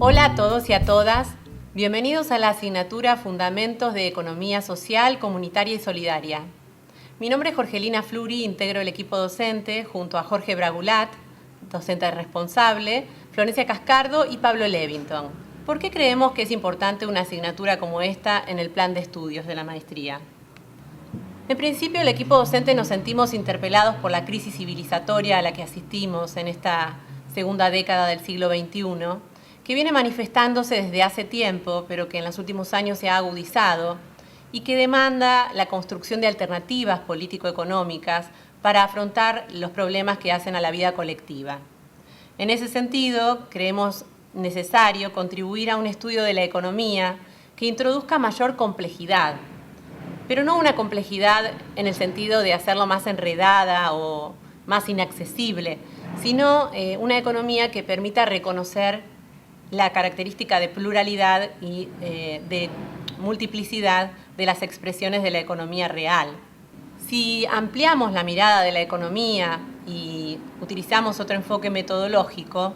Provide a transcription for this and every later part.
Hola a todos y a todas, bienvenidos a la asignatura Fundamentos de Economía Social, Comunitaria y Solidaria. Mi nombre es Jorgelina Fluri, integro el equipo docente junto a Jorge Bragulat, docente responsable, Florencia Cascardo y Pablo Levington. ¿Por qué creemos que es importante una asignatura como esta en el plan de estudios de la maestría? En principio, el equipo docente nos sentimos interpelados por la crisis civilizatoria a la que asistimos en esta segunda década del siglo XXI, que viene manifestándose desde hace tiempo, pero que en los últimos años se ha agudizado y que demanda la construcción de alternativas político-económicas para afrontar los problemas que hacen a la vida colectiva. En ese sentido, creemos necesario contribuir a un estudio de la economía que introduzca mayor complejidad, pero no una complejidad en el sentido de hacerlo más enredada o más inaccesible, sino una economía que permita reconocer la característica de pluralidad y de multiplicidad de las expresiones de la economía real. Si ampliamos la mirada de la economía y utilizamos otro enfoque metodológico,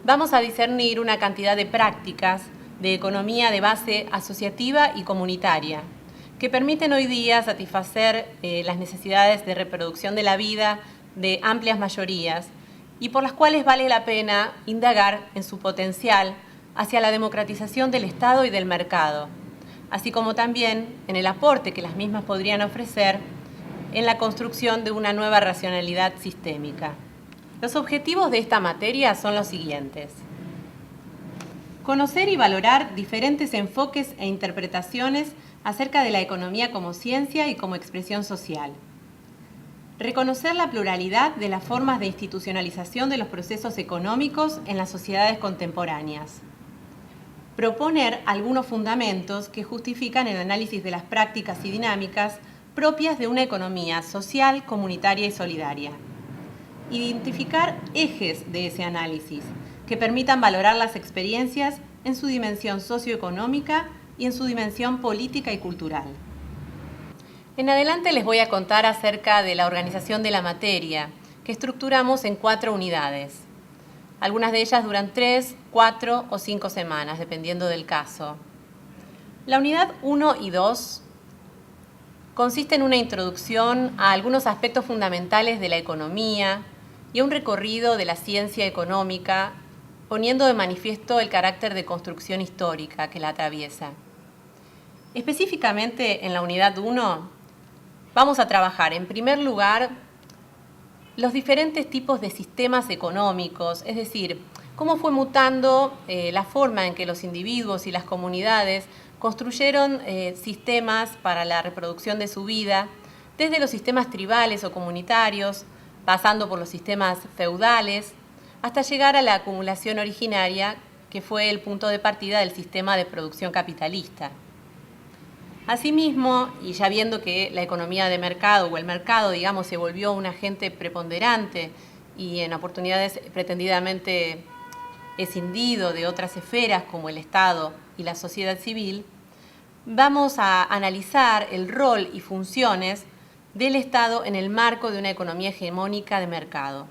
vamos a discernir una cantidad de prácticas de economía de base asociativa y comunitaria, que permiten hoy día satisfacer las necesidades de reproducción de la vida de amplias mayorías y por las cuales vale la pena indagar en su potencial hacia la democratización del Estado y del mercado, así como también en el aporte que las mismas podrían ofrecer en la construcción de una nueva racionalidad sistémica. Los objetivos de esta materia son los siguientes: conocer y valorar diferentes enfoques e interpretaciones acerca de la economía como ciencia y como expresión social. Reconocer la pluralidad de las formas de institucionalización de los procesos económicos en las sociedades contemporáneas. Proponer algunos fundamentos que justifican el análisis de las prácticas y dinámicas propias de una economía social, comunitaria y solidaria. Identificar ejes de ese análisis que permitan valorar las experiencias en su dimensión socioeconómica y en su dimensión política y cultural. En adelante les voy a contar acerca de la organización de la materia, que estructuramos en 4 unidades. Algunas de ellas duran 3, 4 o 5 semanas, dependiendo del caso. La unidad 1 y 2 consiste en una introducción a algunos aspectos fundamentales de la economía y a un recorrido de la ciencia económica, poniendo de manifiesto el carácter de construcción histórica que la atraviesa. Específicamente en la unidad 1, vamos a trabajar, en primer lugar, los diferentes tipos de sistemas económicos, es decir, cómo fue mutando la forma en que los individuos y las comunidades construyeron sistemas para la reproducción de su vida, desde los sistemas tribales o comunitarios, pasando por los sistemas feudales, hasta llegar a la acumulación originaria, que fue el punto de partida del sistema de producción capitalista. Asimismo, y ya viendo que la economía de mercado o el mercado, digamos, se volvió un agente preponderante y en oportunidades pretendidamente escindido de otras esferas como el Estado y la sociedad civil, vamos a analizar el rol y funciones del Estado en el marco de una economía hegemónica de mercado.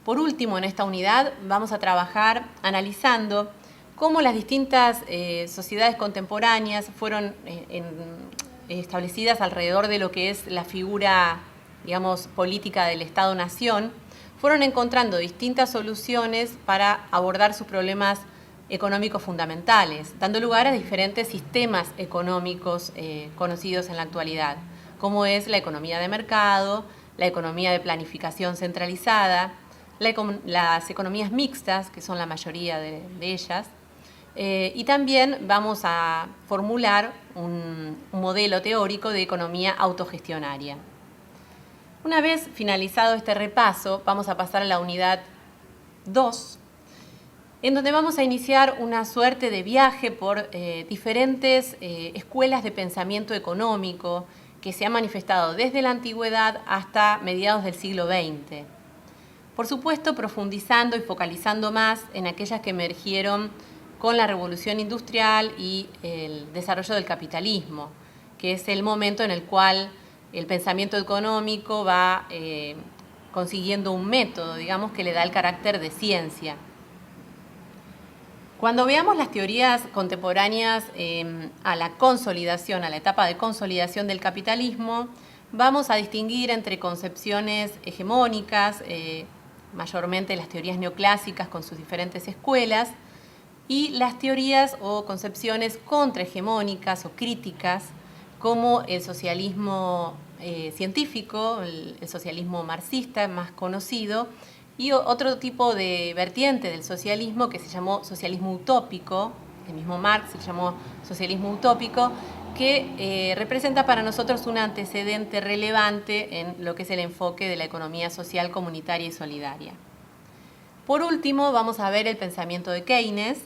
Por último, en esta unidad vamos a trabajar analizando cómo las distintas sociedades contemporáneas fueron establecidas alrededor de lo que es la figura, digamos, política del Estado-Nación, fueron encontrando distintas soluciones para abordar sus problemas económicos fundamentales, dando lugar a diferentes sistemas económicos conocidos en la actualidad, como es la economía de mercado, la economía de planificación centralizada, las economías mixtas, que son la mayoría de ellas, y también vamos a formular un modelo teórico de economía autogestionaria. Una vez finalizado este repaso, vamos a pasar a la unidad 2, en donde vamos a iniciar una suerte de viaje por diferentes escuelas de pensamiento económico que se han manifestado desde la antigüedad hasta mediados del siglo XX. Por supuesto, profundizando y focalizando más en aquellas que emergieron con la revolución industrial y el desarrollo del capitalismo, que es el momento en el cual el pensamiento económico va consiguiendo un método, digamos, que le da el carácter de ciencia. Cuando veamos las teorías contemporáneas a la consolidación, a la etapa de consolidación del capitalismo, vamos a distinguir entre concepciones hegemónicas, mayormente las teorías neoclásicas con sus diferentes escuelas, y las teorías o concepciones contrahegemónicas o críticas, como el socialismo científico, el socialismo marxista más conocido, y otro tipo de vertiente del socialismo que se llamó socialismo utópico, el mismo Marx se llamó socialismo utópico, que representa para nosotros un antecedente relevante en lo que es el enfoque de la economía social, comunitaria y solidaria. Por último, vamos a ver el pensamiento de Keynes,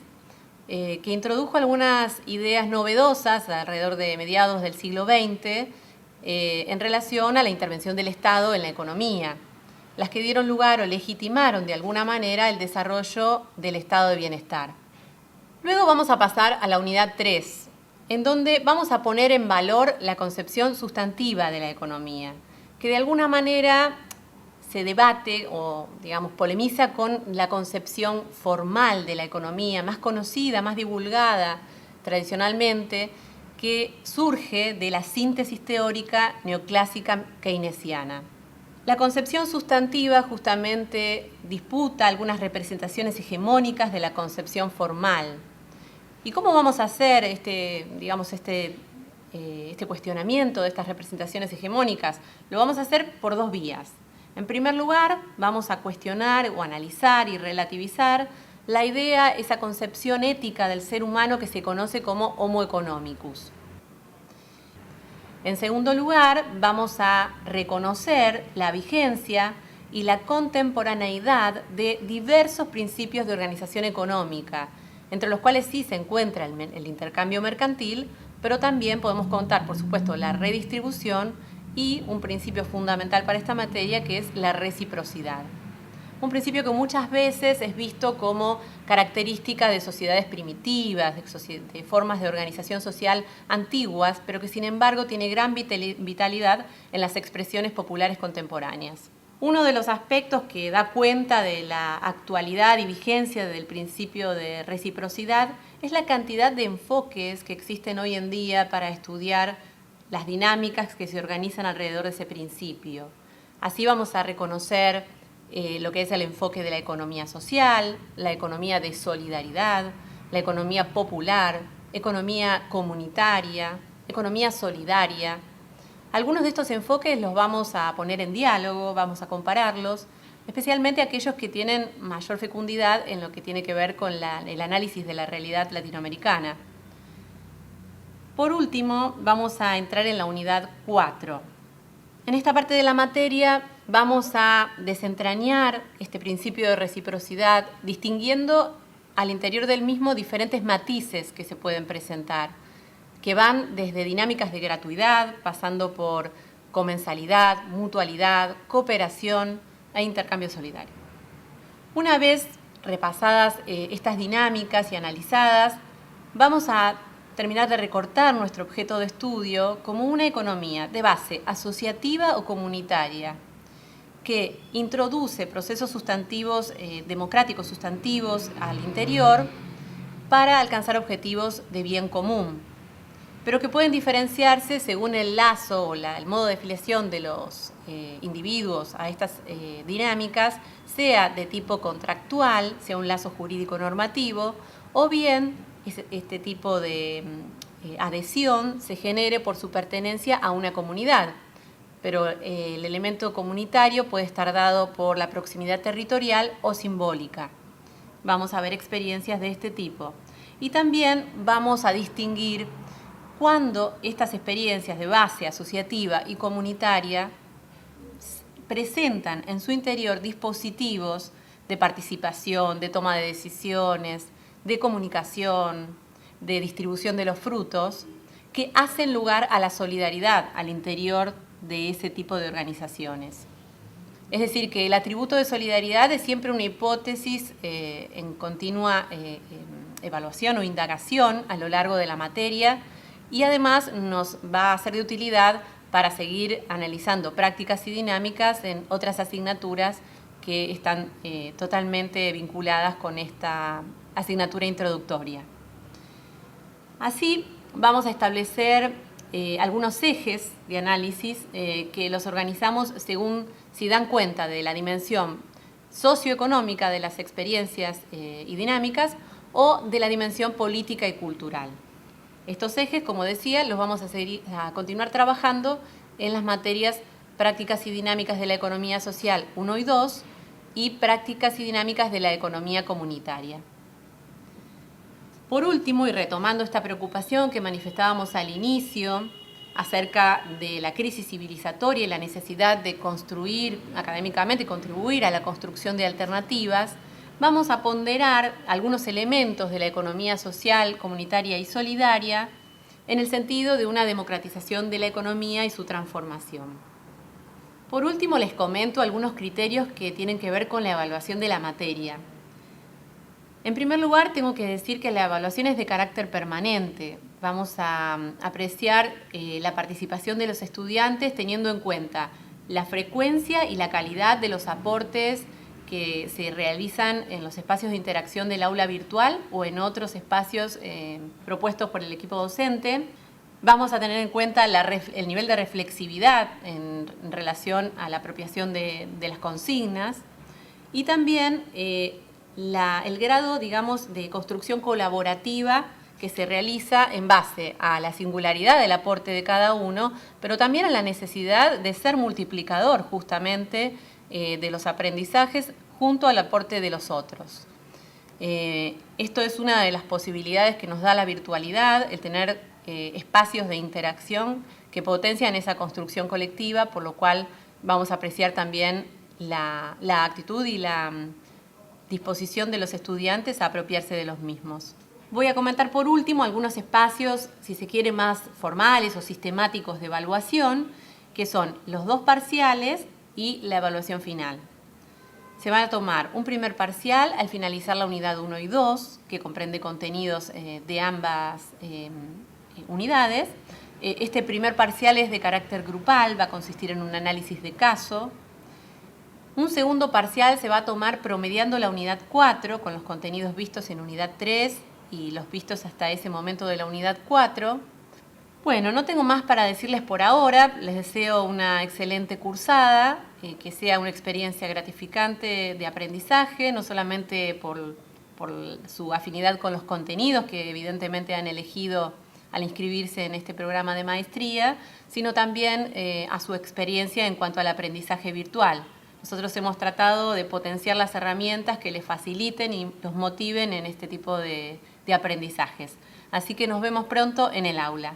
que introdujo algunas ideas novedosas alrededor de mediados del siglo XX en relación a la intervención del Estado en la economía, las que dieron lugar o legitimaron de alguna manera el desarrollo del estado de bienestar. Luego vamos a pasar a la unidad 3, en donde vamos a poner en valor la concepción sustantiva de la economía, que de alguna manera se debate o, digamos, polemiza con la concepción formal de la economía, más conocida, más divulgada tradicionalmente, que surge de la síntesis teórica neoclásica keynesiana. La concepción sustantiva justamente disputa algunas representaciones hegemónicas de la concepción formal. ¿Y cómo vamos a hacer este cuestionamiento de estas representaciones hegemónicas? Lo vamos a hacer por dos vías. En primer lugar, vamos a cuestionar o analizar y relativizar la idea, esa concepción ética del ser humano que se conoce como Homo economicus. En segundo lugar, vamos a reconocer la vigencia y la contemporaneidad de diversos principios de organización económica, entre los cuales sí se encuentra el intercambio mercantil, pero también podemos contar, por supuesto, la redistribución y un principio fundamental para esta materia, que es la reciprocidad. Un principio que muchas veces es visto como característica de sociedades primitivas, de formas de organización social antiguas, pero que sin embargo tiene gran vitalidad en las expresiones populares contemporáneas. Uno de los aspectos que da cuenta de la actualidad y vigencia del principio de reciprocidad es la cantidad de enfoques que existen hoy en día para estudiar las dinámicas que se organizan alrededor de ese principio. Así vamos a reconocer lo que es el enfoque de la economía social, la economía de solidaridad, la economía popular, economía comunitaria, economía solidaria. Algunos de estos enfoques los vamos a poner en diálogo, vamos a compararlos, especialmente aquellos que tienen mayor fecundidad en lo que tiene que ver con el análisis de la realidad latinoamericana. Por último, vamos a entrar en la unidad 4. En esta parte de la materia vamos a desentrañar este principio de reciprocidad, distinguiendo al interior del mismo diferentes matices que se pueden presentar, que van desde dinámicas de gratuidad, pasando por comensalidad, mutualidad, cooperación e intercambio solidario. Una vez repasadas estas dinámicas y analizadas, vamos a terminar de recortar nuestro objeto de estudio como una economía de base asociativa o comunitaria, que introduce procesos sustantivos, democráticos sustantivos al interior para alcanzar objetivos de bien común, pero que pueden diferenciarse según el lazo o el modo de afiliación de los individuos a estas dinámicas, sea de tipo contractual, sea un lazo jurídico normativo, o bien este tipo de adhesión se genere por su pertenencia a una comunidad. Pero el elemento comunitario puede estar dado por la proximidad territorial o simbólica. Vamos a ver experiencias de este tipo. Y también vamos a distinguir cuando estas experiencias de base asociativa y comunitaria presentan en su interior dispositivos de participación, de toma de decisiones, de comunicación, de distribución de los frutos, que hacen lugar a la solidaridad al interior de ese tipo de organizaciones. Es decir, que el atributo de solidaridad es siempre una hipótesis en continua evaluación o indagación a lo largo de la materia y además nos va a ser de utilidad para seguir analizando prácticas y dinámicas en otras asignaturas que están totalmente vinculadas con esta asignatura introductoria. Así vamos a establecer algunos ejes de análisis que los organizamos según si dan cuenta de la dimensión socioeconómica de las experiencias y dinámicas o de la dimensión política y cultural. Estos ejes, como decía, los vamos a continuar trabajando en las materias prácticas y dinámicas de la economía social 1 y 2 y prácticas y dinámicas de la economía comunitaria. Por último, y retomando esta preocupación que manifestábamos al inicio acerca de la crisis civilizatoria y la necesidad de construir académicamente y contribuir a la construcción de alternativas, vamos a ponderar algunos elementos de la economía social, comunitaria y solidaria en el sentido de una democratización de la economía y su transformación. Por último, les comento algunos criterios que tienen que ver con la evaluación de la materia. En primer lugar, tengo que decir que la evaluación es de carácter permanente. Vamos a apreciar la participación de los estudiantes teniendo en cuenta la frecuencia y la calidad de los aportes que se realizan en los espacios de interacción del aula virtual o en otros espacios propuestos por el equipo docente. Vamos a tener en cuenta el nivel de reflexividad en relación a la apropiación de las consignas y también el grado, digamos, de construcción colaborativa que se realiza en base a la singularidad del aporte de cada uno, pero también a la necesidad de ser multiplicador justamente de los aprendizajes junto al aporte de los otros. Esto es una de las posibilidades que nos da la virtualidad, el tener espacios de interacción que potencian esa construcción colectiva, por lo cual vamos a apreciar también la actitud y la disposición de los estudiantes a apropiarse de los mismos. Voy a comentar por último algunos espacios, si se quiere, más formales o sistemáticos de evaluación, que son los 2 parciales y la evaluación final. Se van a tomar un primer parcial al finalizar la unidad 1 y 2, que comprende contenidos de ambas unidades. Este primer parcial es de carácter grupal, va a consistir en un análisis de caso. Un segundo parcial se va a tomar promediando la unidad 4 con los contenidos vistos en unidad 3 y los vistos hasta ese momento de la unidad 4. Bueno, no tengo más para decirles por ahora. Les deseo una excelente cursada, que sea una experiencia gratificante de aprendizaje, no solamente por su afinidad con los contenidos que evidentemente han elegido al inscribirse en este programa de maestría, sino también a su experiencia en cuanto al aprendizaje virtual. Nosotros hemos tratado de potenciar las herramientas que les faciliten y los motiven en este tipo de aprendizajes. Así que nos vemos pronto en el aula.